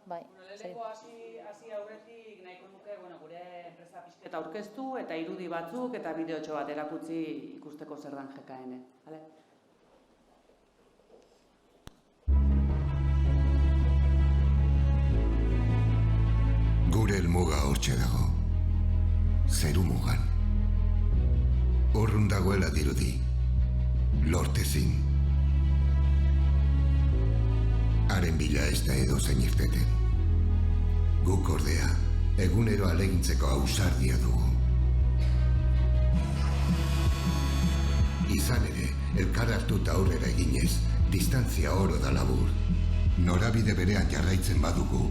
bai. Lehenengo hasi aurretik nahiko nuke gure enpresa pixketa aurkeztu eta irudi batzuk eta bideotxo bat erakutsi ikusteko zer dan GKN. Gure helmuga hortxe dago, zeru mugan. Horrun dagoela dirudi, lortezin. Haren bila ez da edozein irteten. Guk ordea, egunero alegintzeko ausardia dugu. Izan ere, elkar hartuta aurrera eginez, distantzia oro da labur. Norabide berean jarraitzen badugu,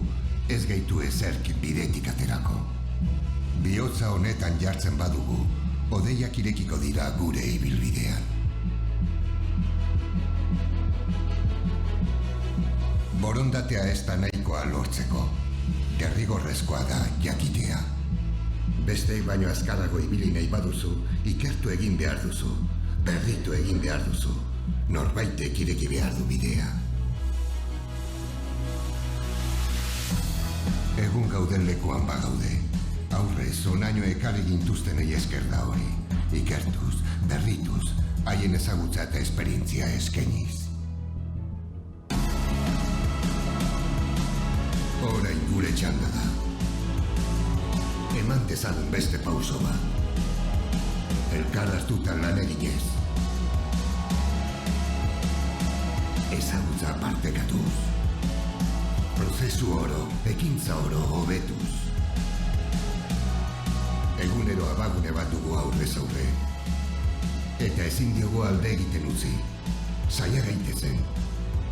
ez gaitu ezerk bidetik aterako. Bihotza honetan jartzen badugu, hodeiak irekiko dira gure ibilbidean. Borondatea ez da nahikoa lortzeko, derrigorrezkoa da jakitea. Besteek baino azkarrago ibili nahi baduzu, ikertu egin behar duzu, berritu egin behar duzu, norbaitek ireki behar du bidea. Egun gauden lekuan bagaude, aurrez onaino ekarri gintuztenei esker da hori, ikertuz, berrituz, haien ezagutza eta esperientzia eskeniz. Orain gure txanda da. Eman dezagun beste pauso bat. Elkar hartutan lan eginez. Ezagutza partekatuz. Prozesu oro, ekintza oro hobetuz. Egunero abagune bat dugu aurrez aurre. Eta ezin diogu alde egiten utzi. Zaila gaitezen,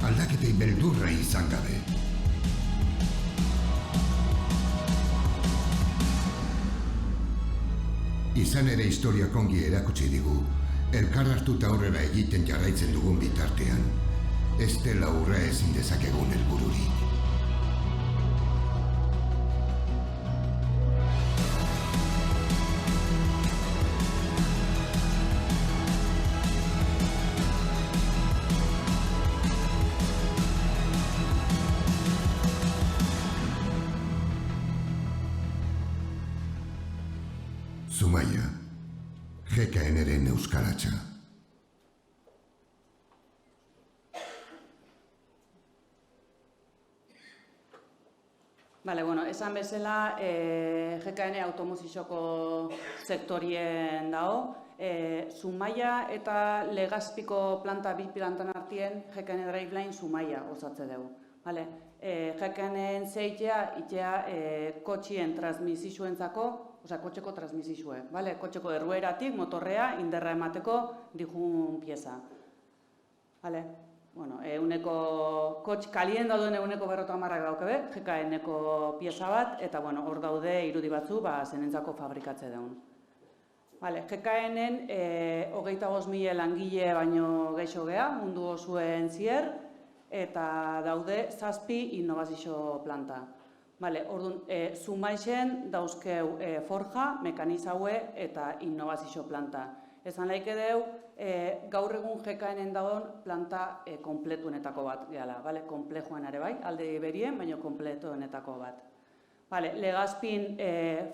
aldaketei beldurra izan gabe. Izan ere historiak ongi erakutsi digu, elkar hartuta aurrera egiten jarraitzen dugun bitartean, ez dela urra ezin dezakegun helbururik. Zumaia, GKN-ren euskaratxa. Esan bezala, GKN automozizoko sektorien dago. Zumaia eta Legazpiko planta bi plantan artien GKN Driveline Zumaia osatze dugu. GKN zeitea itea kotxien transmisizuentzako, kotxeko transmisizue. Kotxeko errueratik, motorrea, inderra emateko dijun pieza. Kalien dauduen eguneko 50 daukebe, GKN-eko pieza bat, eta hor daude irudi batzu zenentzako fabrikatze daun. GKN-en 25.000 langile baino geixo geha, mundu osuen zier, eta daude 7 innovazio planta. Orduan, Zumaixen dauzkeu forja, mekanizaue eta innovazio planta. Esan laike deu, gaur egun GKN-en dagoen planta kompletuenetako bat gehala, komplejoan ere bai, alde berien, baina kompletuenetako bat. Legazpin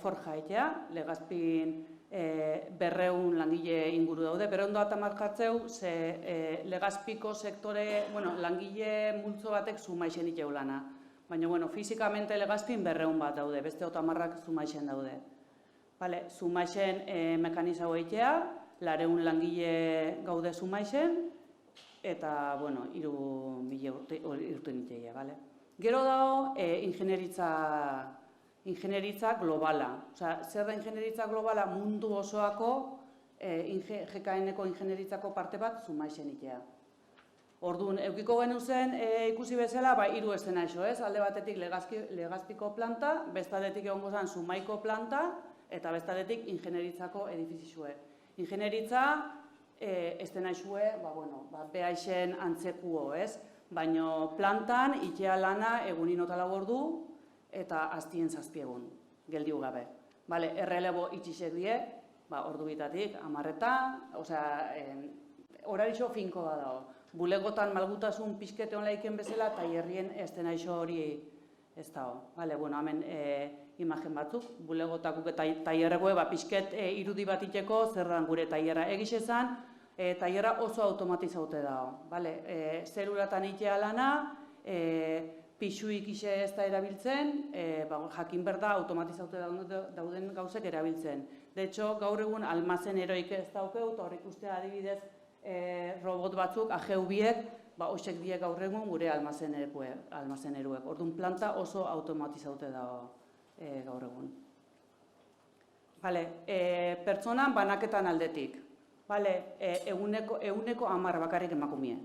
forja egitea, Legazpin 200 langile inguru daude, bere ondo bat amarkatzeu, ze Legazpiko sektore, langile multzo batek Zumaixen iteu lana. Baina, fizikamente Legazpin 200 bat daude, beste 50 Zumaixen daude. Zumaixen mekanizau egitea, 200 langile gaude Zumaixen, eta, 3.000 urte nitea, Gero dago, ingenieritza globala. Zer da ingenieritza globala mundu osoako GKN-eko ingenieritzako parte bat Zumaixen itea. Orduan, eukiko genu zen ikusi bezala, 3 eszenaixo, alde batetik Legazpiko planta, bestadetik egongo zen Zumaiko planta, eta bestadetik ingenieritzako edifizizue. Ingenieritza, eszenaixue, behaixen antzekuo, baina plantan, itea lana egunin otala bordu, eta aztien 7 egun, geldiu gabe. Errelebo itxisek die, ordu bitatik, 10, horarixo finko da dago. Bulegotan malgutasun pixkete honlaiken bezala, eta herrien estenaixo hori ez dago. Bueno, hemen imagen batzuk, bulegotakuk eta tailerrekoe, pixket irudi bat iteko, zerran gure tailerra egizezan, tailerra oso automatizaute dago. Zelulatan itea lana, pixuik ise ez da erabiltzen, jakin berda automatizaute dauden gauzek erabiltzen. De hecho, gaur egun almazeneroik ez daukeu, eta hor ikustea adibidez robot batzuk, AGV-ek, hoxek diek gaur egun gure almazeneruek. Orduan planta oso automatizaute dago gaur egun. Pertsonan banaketan aldetik. Eguneko 10 bakarrik emakumie.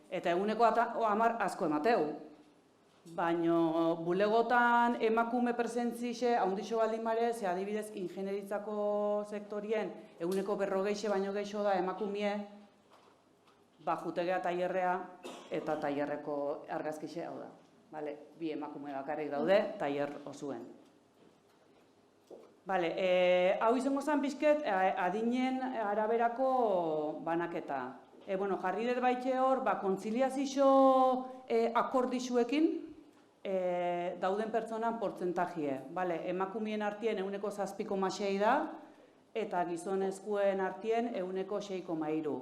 Eta eguneko 10 asko emateu. Baina bulegotan emakume presentzixe handixo baldin mare, ze adibidez ingenieritzako sektorien eguneko 40 baino geixo da emakumie, jutegea tailerrea eta tailerreko argazkixe hau da. Bi emakume bakarrik daude, tailer osuen. Hau izango zen pixket adinen araberako banaketa. Jarri dut baitxe hor, kontziliazio akordixuekin dauden pertsonan portzentajie. Emakumien artien eguneko 7,6 da, eta gizonezkoen artien eguneko 6,3.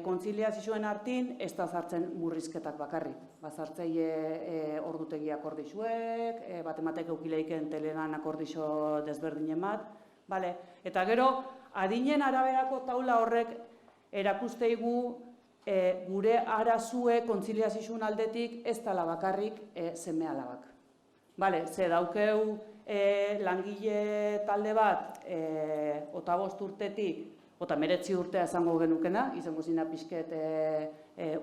Kontziliazioen artin ez da zartzen murrizketak bakarrik. Zartzeie ordutegi akordixuek, batematek eukileiken telelan akordixo desberdinen bat. Eta gero, adinen araberako taula horrek erakusteigu gure arazue kontziliazioen aldetik ez dela bakarrik seme alabak. Ze daukeu langile talde bat 25 urtetik, 19 urtea esango genukena, izango zina pixket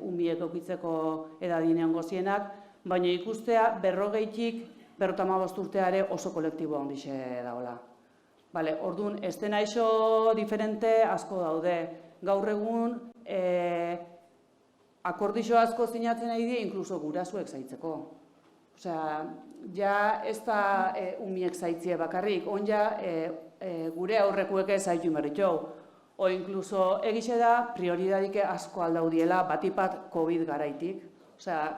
umiek eukitzeko edadinean gozienak, baina ikustea 40tik 55 urteare oso kolektiboa ondixe dagoela. Orduan, ez dena iso diferente asko daude. Gaur egun, akordixo asko zinatzen nahi die, inkluso gurasuek zaitzeko. Ja ez da umiek zaitzie bakarrik, onja gure aurrekuek zaitu merritxou. O inkluso egize da, prioridadik asko aldaudiela batipat COVID garaitik.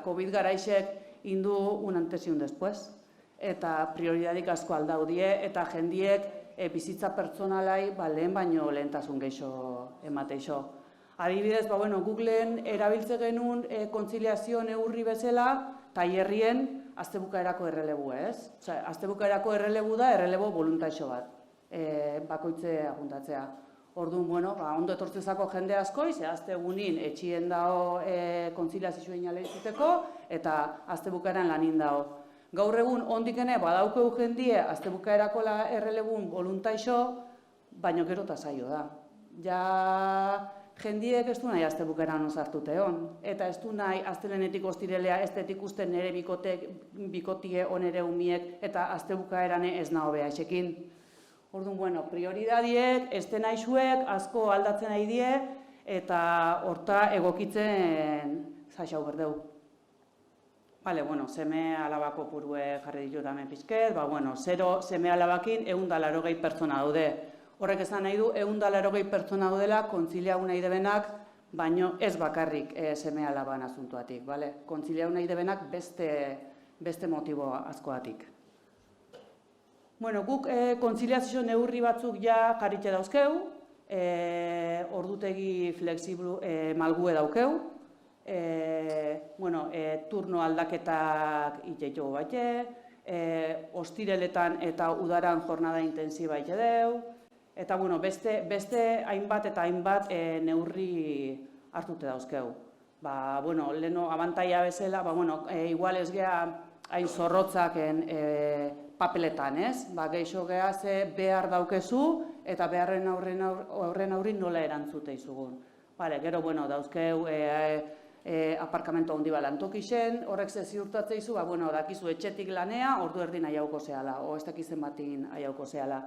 COVID garaixek indu un antes y un después. Eta prioridadik asko aldaudie, eta jendiek bizitza pertsonalai lehen baino lehentasun geixo emateixo. Adibidez, Googleen erabiltze genuen kontziliazio neurri bezala, tailerrien astebukaerako errelebu, ez? Astebukaerako errelebu da, errelebo voluntaixo bat, bakoitze apuntatzea. Orduan, ondo etortzezako jende asko, ze astegunin etxien dao kontziliazioen aleizuteko, eta astebukaeran lanin dao. Gaur egun, ondikene, badaukeu jendie, astebukaerako errelebun voluntaixo, baino gero eta zailo da. Ja, jendiek ez du nahi astebukaeran osartute hon. Eta ez du nahi astelenetik ostirelea ez detik usten nire bikotie onere umiek eta astebukaeran ez naho beha esekin. Orduan, prioridadiek, ez den aizuek, asko aldatzen nahi die, eta horta egokitzen zaixau berdeu. Seme alabako purue jarri ditut hemen pixket, 0 seme alabakin 180 pertsona daude. Horrek esan nahi du, 180 pertsona daudela kontziliau nahi debenak, baino ez bakarrik seme alaban asuntuatik. Kontziliau nahi debenak beste motibo askoatik. Guk kontziliazio neurri batzuk ja jarritxe dauzkeu, ordutegi fleksiblu malgue daukeu, turno aldaketak itxeitxo baite, ostireletan eta udaran jornada intensiba ite deu, eta beste hainbat eta hainbat neurri hartute dauzkeu. Leheno abantaia bezala, igual ez geha hain zorrotzaken papeletan, ez? Geixo geha ze behar daukezu eta beharren aurren aurrin nola erantzute izugun. Gero, dauzkeu aparkamento handi balantokixen, horrek ze ziurtatze izu, dakizu etxetik lanea, ordu erdin aiauko zehala, o ez dakizen batin aiauko zehala.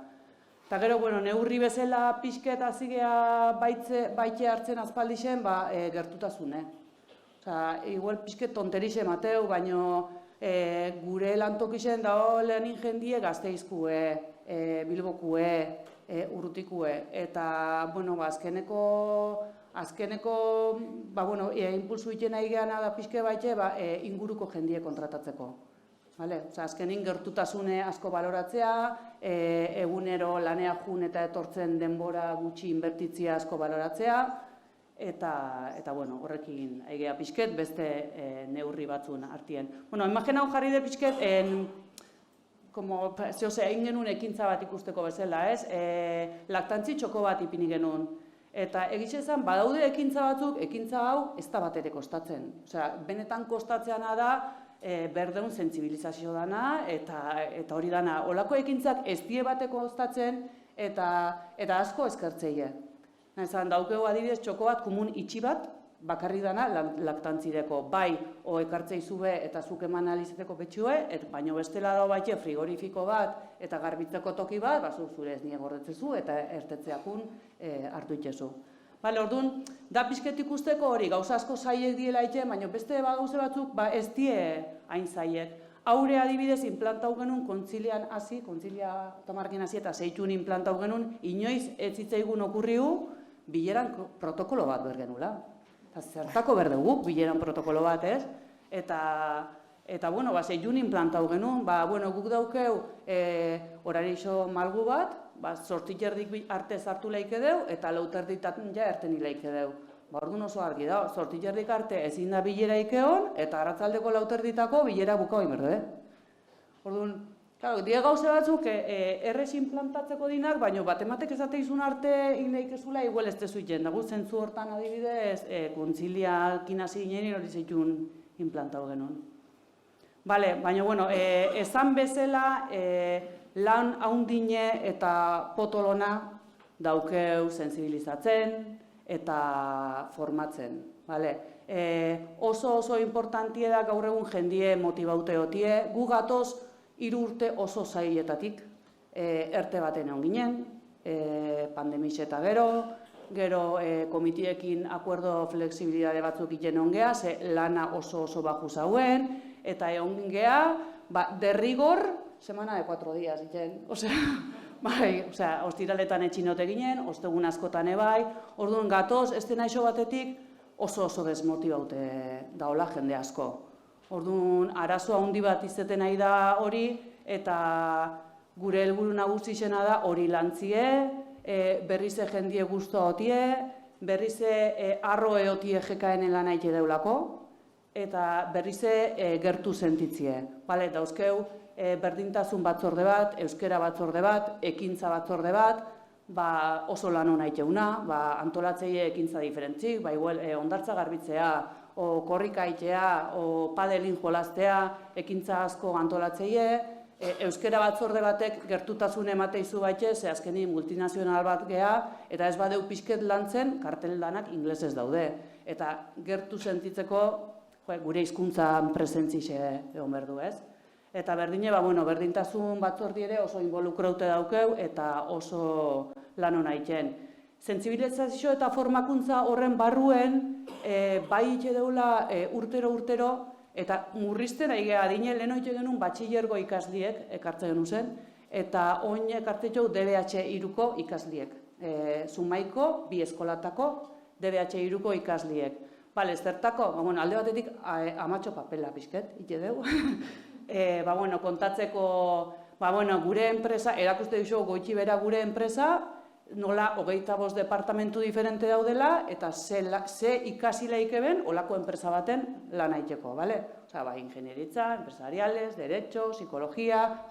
Eta gero, neurri bezala pixket azigea baitxe hartzen azpaldixen, gertutasune. Igual pixket tonterixe mateu, baino gure lantokixen dago lehenin jendie Gazteizkue, Bilbokue, Urrutikue. Eta, azkeneko azkeneko, impulsu iten nahi geana da pixke baite, inguruko jendie kontratatzeko. Azkenin gertutasune asko baloratzea, egunero lanea jun eta etortzen denbora gutxi inbertitzia asko baloratzea, eta horrekin aigea pixket beste neurri batzun artien. Imagina hau jarri de pixket, egin genuen ekintza bat ikusteko bezala, ez? Laktantzi txoko bat ipini genuen. Eta egitxe zen, badaude ekintza batzuk, ekintza hau ez da bat ere kostatzen. Benetan kostatzeana da, berdeun sentsibilizazio dana, eta hori dana. Olako ekintzak ez die bateko kostatzen, eta asko eskertzeie. Daukegu adibidez txoko bat, komun itxi bat, bakarri dana laktantzideko. Bai, o ekartzei zube eta zuk eman alizeteko betxue, baino bestela dago baite frigorifiko bat eta garbitzeko toki bat, zure ez nire gordetzezu eta ertetzeakun hartu itxezu. Orduan, da pixket ikusteko hori, gauza asko zaiek diela itxe, baina beste gauze batzuk ez die hain zaiek. Haure adibidez, implantau genuen kontzilian hasi, kontzilia tamarkin hasi eta zeitun implantau genuen, inoiz ez zitzaigun okurriu, bileran protokolo bat bergenula. Zertako berdugu, bileran protokolo bat, ez? Eta, zeitun implantau genuen, guk daukeu horarixo malgu bat, sortitxerdik arte zartu laike deu, eta lauterditan ja erten hilaike deu. Orduan oso argi da, sortitxerdik arte ezin da bilera ikeon, eta arratzaldeko lauterditako bilera bukau inberde. Orduan, die gauze batzuk errez implantatzeko dinak, baina batematek ezateizun arte hilaik ezula, igual ez tezu iten. Dago zentzu hortan adibidez, kontzilia kinasi ginen hori zeitun implantau genuen. Baina, esan bezala, lan haundine eta potolona daukeu sensibilizatzen eta formatzen. Oso importantie da gaur egun jendie motibaute hotie, gu gatoz 3 urte oso zailetatik erte baten egon ginen, pandemixe eta gero komitiekin akuerdo fleksibilidade batzuk iten ongea, ze lana oso baju zauen, eta egon gea, derrigor, semana de 4 días, iten. Ostiraletan etxinote ginen, ostegun askotan ebai, orduan gatoz, ez dena iso batetik oso desmotibaute daola jende asko. Orduan, arazoa handi bat izeten nahi da hori, eta gure helburu nagusixena da hori lantzie, berrize jendie guztua hotie, berrize arro eotie jekaenen lan haite deulako, eta berrize gertu sentitzie. Dauzkeu, berdintasun batzorde bat, euskera batzorde bat, ekintza batzorde bat, oso lan hona iteuna, antolatzeie ekintza diferentzik, ondartza garbitzea, o korrika itea, o padelin jolaztea, ekintza asko antolatzeie, euskera batzorde batek gertutasun emateizu baitxe, ze azkenin multinazional bat gea, eta ez badeu pixket lantzen, kartel danak inglesez daude. Eta gertu sentitzeko, gure hizkuntzan presentzixe egon berdu, ez? Eta berdine, berdintasun batzordi ere oso involukraute daukeu eta oso lan hona iten. Sentsibilizazio eta formakuntza horren barruen, bai ite deula urtero, eta murrizten aigea adine lehen oite genuen batxillergo ikasliek ekartzen genuen zen, eta oin ekartetxou DBH 3ko ikasliek. Zumaiko, 2 eskolatako, DBH 3ko ikasliek. Zertako, alde batetik amatxo papela pixket, ite deu. Kontatzeko, gure enpresa, erakuste duzu goitxi bera gure enpresa, nola 25 departamentu diferente daudela, eta ze ikasileik eben olako enpresa baten lan aiteko, ingenieritza, empresariales, derecho, psikologia,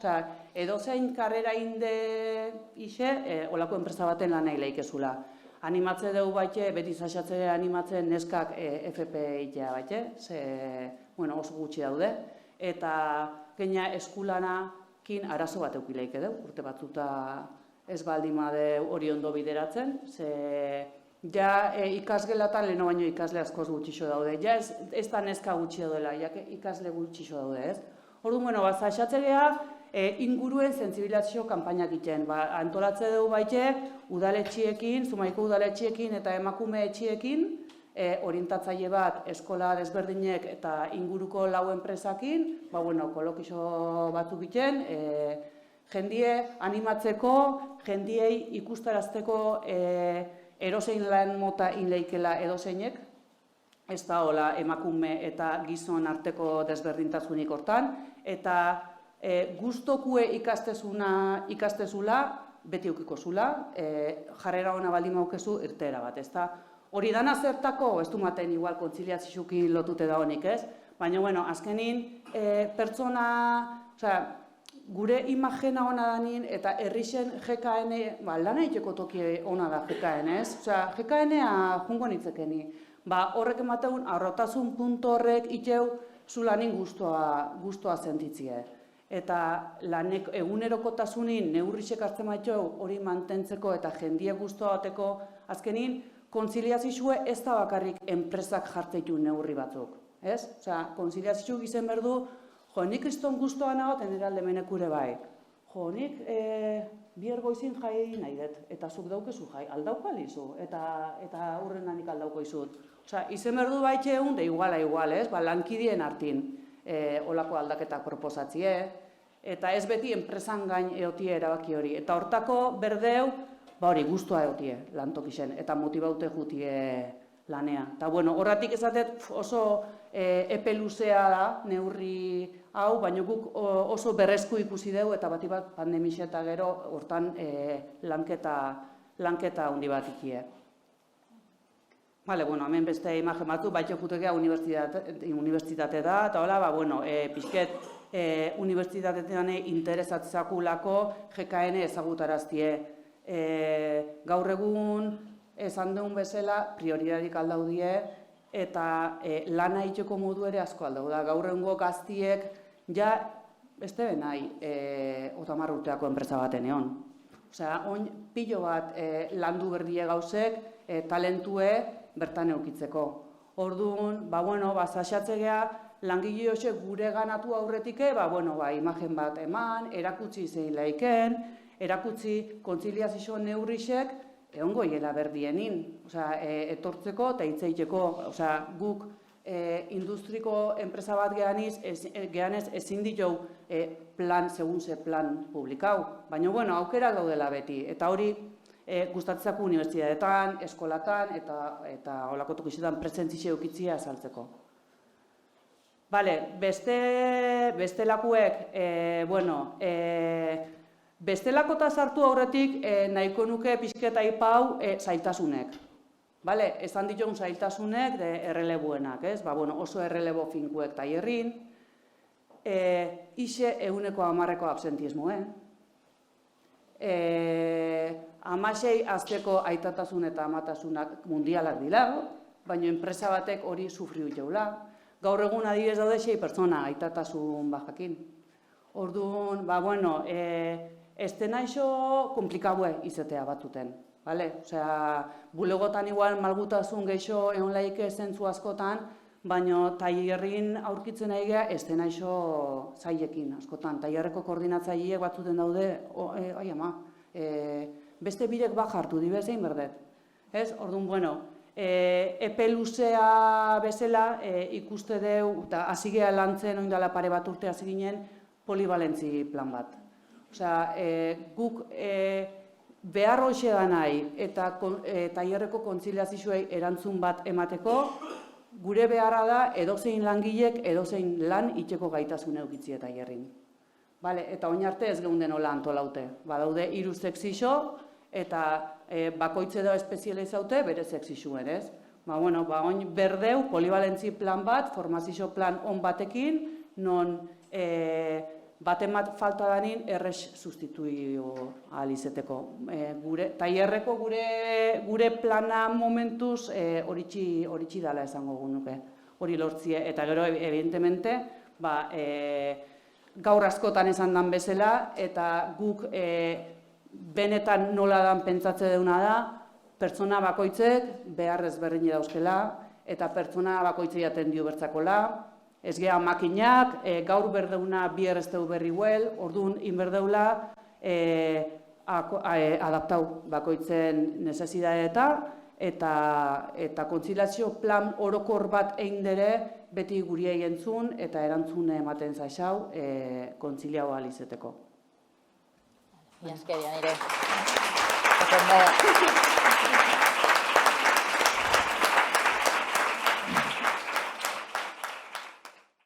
edozein karrera inde ise, olako enpresa baten lan aileik ezula. Animatze dugu baite, beti zaxatzea animatzen neskak FP itea baite, oso gutxi daude, eta gaina eskulanakin arazo bat eukileik edo, urte batzuta ez baldimade hori ondo bideratzen, ze ikasgelatan leheno baino ikasle askoz gutxixo daude, ez da neska gutxi daudela, ikasle gutxixo daude, ez? Orduan, zaxatze geha, inguruen sentsibilizazio kanpainak iten. Antolatze dugu baite, udaletxiekin, Zumaiko udaletxiekin eta emakume etxiekin, orientatzaile bat eskola desberdinek eta inguruko 4 enpresakin, kolokixo batzuk iten, jendie animatzeko, jendiei ikustarazteko edozein lan mota inleikela edozeinek, ez da hola emakume eta gizon arteko desberdintasunik hortan, eta gustokue ikastezula, beti eukiko zula, jarrera ona baldin maukezu irteera bat, ez da. Hori dana zertako, ez du maten igual kontziliazioki lotute da honik, ez? Baina, bueno, azkenin, pertsona, gure imagena ona danin, eta herrixen GKN, lana egiteko toki ona da GKN, ez? GKN-a jungo nitzekeni. Horrek emateun, arrotasun puntu horrek iteu zulanin guztua sentitzie. Eta lanek egunerokotasunin neurrixek hartzen maitu hori mantentzeko eta jendie guztua bateko azkenin, kontziliazioa ez da bakarrik enpresak jartzeitu neurri batzuk. Ez? Kontziliazioa gizen berdu, nik kriston guztua nago, tenera aldemenekure bai. Nik bier goizin jai nahi dut, eta zuk daukezu jai, aldauko alizu, eta hurren nanik aldauko izut. Izen berdu baitxe egun, da iguala, ez? Lankidien hartin olako aldaketak proposatzie, eta ez beti enpresan gain eotie erabaki hori. Eta hortako berdeu, hori guztua eotie lantokixen, eta motibaute jutie lanea. Eta horretik ezatet oso epe luzea da neurri hau, baina guk oso berrezko ikusi dugu eta bati bat pandemixe eta gero hortan lanketa handi bat ikie. Hemen beste imagen batu, baitxo jutekea unibertsitate da, eta hola, pixket unibertsitatean interesatzakulako GKN ezagutaraztie. Gaur egun, esan duen bezala, prioridadik aldaudie, eta lana itxeko modu ere asko aldau da. Gaur egungo gaztiek, ja, beste benai, 30 urteako enpresa baten egon. Oin pilo bat landu berdie gauzek, talentue bertan eukitzeko. Orduan, saxatze geha, langile hoxek gure ganatu aurretik, imagen bat eman, erakutsi zein laiken, erakutsi kontziliazio neurrixek, egongo hiela berdienin, etortzeko eta hitzeiteko, guk industriko enpresa bat gehanez ezin ditu segun ze plan publikau. Baina, aukera daudela beti, eta hori gustatzeko unibertsitateetan, eskolatan eta holako tokisetan presentzia eukitzia azaltzeko. Bestelakuek, bestelakota sartu aurretik nahiko nuke pixketa ipau zailtasunek. Esan ditun zailtasunek errelebuenak, oso errelebo finkuek taierrin, ixe 100% absentismoen, 16 azteko aitatasun eta amatasunak mundialak dira, baina enpresa batek hori sufriu jaula. Gaur egun adibidez daude 6 pertsona aitatasun bajakin. Orduan, ez denaixo komplikabue izatea batuten. Bulegotan igual malgutasun geixo egon laike zentzu askotan, baina tailerrin aurkitzen nahi geha ez denaixo zailekin askotan. Tailerreko koordinatzaileek batzuten daude, beste birek hartu dibezein berdet. Orduan, epe luzea bezala ikuste deu, eta hasi geha lantzen oindala pare bat urte hasi ginen, polibalentzi plan bat. Guk behar hoxe da nahi eta tailerreko kontziliazioei erantzun bat emateko, gure beharra da edozein langilek edozein lan itxeko gaitasun eukitzie tailerrin. Eta oin arte ez geunden hola antolaute. Badaude 3 sexixo eta bakoitze da espezializaute bere sexixuen, ez? Oin berdeu polibalentzi plan bat, formazio plan on batekin, non batemat falta danin errex sustituio ahal izeteko. Tailerreko gure plana momentuz horitxi dala esango nuke, hori lortzie. Eta gero, evidentemente, gaur askotan esan dan bezala, eta guk benetan nola dan pentsatze deuna da, pertsona bakoitzek behar ezberdin dauzkela, eta pertsona bakoitzei jaten dio bertzakola, ez geha makinak, gaur berdeuna bier ez deu berri huel, orduan inberdeula adaptau bakoitzen necesidadeta, eta kontziliazio plan orokor bat egin dere beti guriei entzun eta erantzune ematen zaixau kontziliau ahal izeteko. Mila esker, Janire.